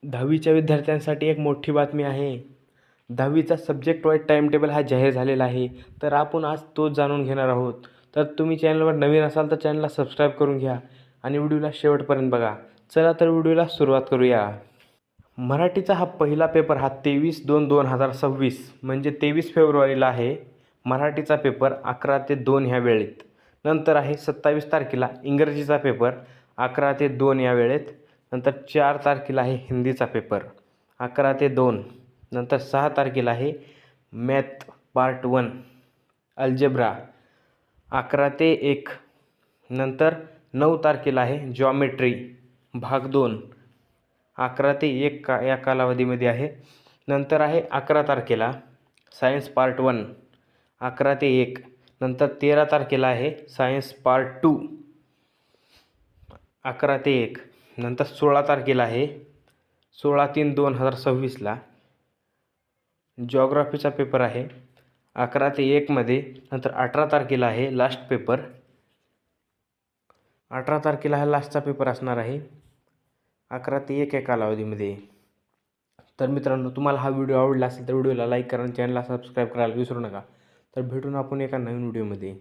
10वीच्या विद्यार्थ्यांसाठी एक मोठी बातमी आहे. 10वीचा सब्जेक्ट वाईज टाईमटेबल हा जाहीर झालेला आहे. तर आपण आज तोच जाणून घेणार आहोत. तर तुम्ही चॅनलवर नवीन असाल तर चॅनलला सबस्क्राईब करून घ्या आणि व्हिडिओला शेवटपर्यंत बघा. चला तर व्हिडिओला सुरुवात करूया. मराठीचा हा पहिला पेपर हा 23/2/2026 म्हणजे 23 फेब्रुवारीला आहे. मराठीचा पेपर 11 ते 2 ह्या वेळेत. नंतर आहे 27 तारखेला इंग्रजीचा पेपर 11 ते 2 या वेळेत. नंतर 4 तारखेला आहे हिंदीचा पेपर 11 ते 2. नंतर 6 तारखेला आहे मॅथ पार्ट 1 अल्जेब्रा 11 ते 1. नंतर 9 तारखेला आहे जॉमेट्री भाग 2 11 ते 1 या कालावधीमध्ये आहे. नंतर आहे 11 तारखेला सायन्स पार्ट 1 11 ते 1. नंतर 13 तारखेला आहे सायन्स पार्ट 2 11 ते 1. नंतर 16 तारखेला आहे 16/3/2026ला जॉग्राफीचा पेपर आहे 11 ते 1मध्ये. नंतर 18 तारखेला आहे लास्ट पेपर 18 तारखेला हा लास्टचा पेपर असणार आहे 11 ते 1 या कालावधीमध्ये. तर मित्रांनो, तुम्हाला हा व्हिडिओ आवडला असेल तर व्हिडिओला लाईक करा आणि चॅनलला सबस्क्राईब करायला विसरू नका. तर भेटून आपण एका नवीन व्हिडिओमध्ये.